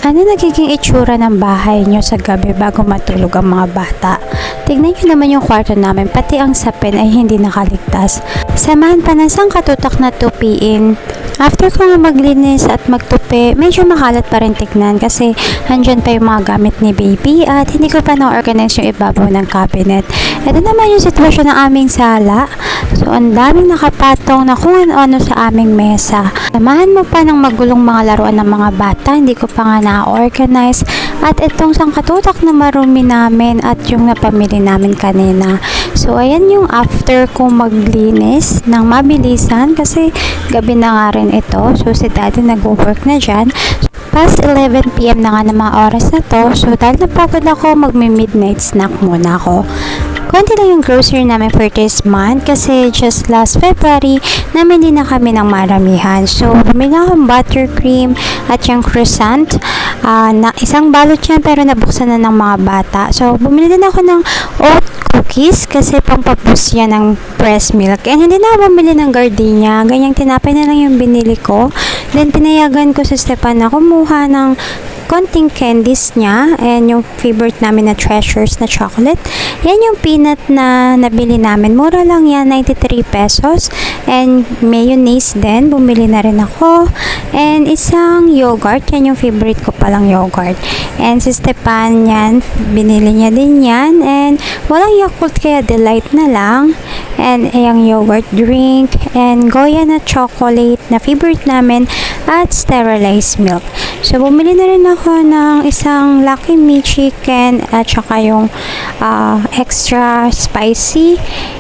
Ano nagiging itsura ng bahay nyo sa gabi bago matulog ang mga bata? Tignan nyo naman yung kwarto namin, pati ang sapin ay hindi nakaligtas. Samahan pa ng sangkatutak na tupiin. After ko nga maglinis at magtupi, medyo makalat pa rin tignan kasi andyan pa yung mga gamit ni baby at hindi ko pa na-organize yung ibabaw ng cabinet. Ito naman yung sitwasyon ng aming sala. So, ang daming nakapatong na kung ano-ano sa aming mesa. Samahan mo pa ng magulong mga laruan ng mga bata, hindi ko pa nga na-organize. At itong sangkatutak na marumi namin at yung napamili namin kanina. So, ayan yung after kong maglinis ng mabilisan kasi gabi na nga rin ito. So, si daddy nag-work na dyan. Past 11 PM na nga ng mga oras na to. So, dahil napagod ako, magmi-midnight snack muna ako. Konti lang yung grocery namin for this month kasi just last February namili na kami ng maramihan. So, bumili akong buttercream at yung croissant. Na isang balot yan pero nabuksan na ng mga bata. So, bumili din ako ng oat cookies kasi pampapus yan ng breast milk. And hindi na ako bumili ng gardenia. Ganyang tinapay na lang yung binili ko. Then, pinayagan ko si Stefan na kumuha ng konting candies niya and yung favorite namin na treasures na chocolate. Yan yung peanut na nabili namin. Mura lang yan, 93 pesos. And mayonnaise din, bumili na rin ako. And isang yogurt, yan yung favorite ko palang yogurt. And si Stepan yan, binili niya din yan. And walang Yakult kaya Delight na lang. And yung yogurt drink. And Goya na chocolate na favorite namin at sterilized milk. So, bumili na rin ako ng isang Lucky Me chicken at saka yung extra spicy.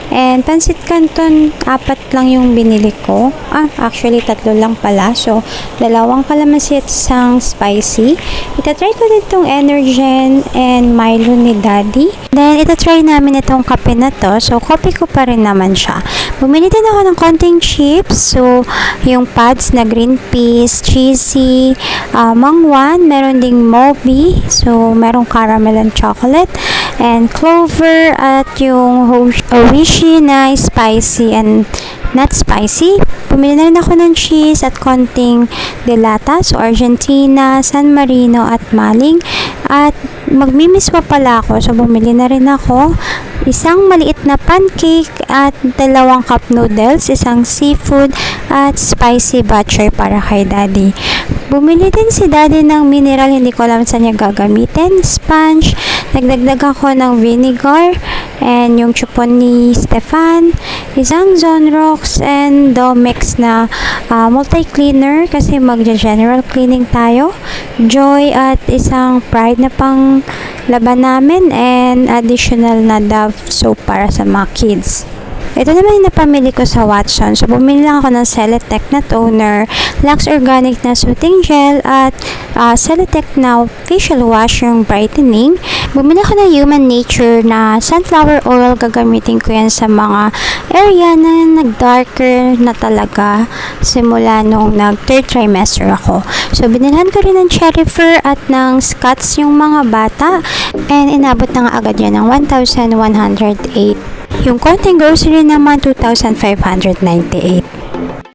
And pansit canton, 4 lang yung binili ko. Actually, 3 lang pala. So, 2 kalamansi at isang spicy. Itatry ko din itong Energen and Milo ni Daddy. Then, itatry namin itong kape na to. So, coffee ko pa rin naman siya. Bumili din ako ng konting chips. So, yung pads na green peas, cheesy, mangwan, meron ding Moby. So, merong caramel and chocolate. And clover at yung Oishi na spicy and not spicy. Bumili na rin ako ng cheese at konting delata. So, Argentina, San Marino at Maling. At magmimiswa pala ako. So, bumili na rin ako. Isang maliit na pancake at 2 cup noodles, isang seafood at spicy butcher para kay daddy. Bumili din si daddy ng mineral, hindi ko alam saan niya gagamitin. Sponge, nagdagdag ako ng vinegar and yung chupon ni Stefan, isang Zonrox and Domex na multi-cleaner kasi magja-general cleaning tayo. Joy at isang Pride na pang laban namin and additional na Dove soap para sa mga kids. Ito naman yung napamili ko sa Watson. So, bumili lang ako ng Celetec na toner, Lux Organic na soothing gel, at Celetec na facial wash yung brightening. Bumili ako ng Human Nature na sunflower oil. Gagamitin ko yan sa mga area na nag-darker na talaga simula nung nag-3rd trimester ako. So, binilhan ko rin ng Cherry Fur at ng Scots yung mga bata. And inabot na nga agad yan ng 1,108. Yung konting grocery naman, 2,598.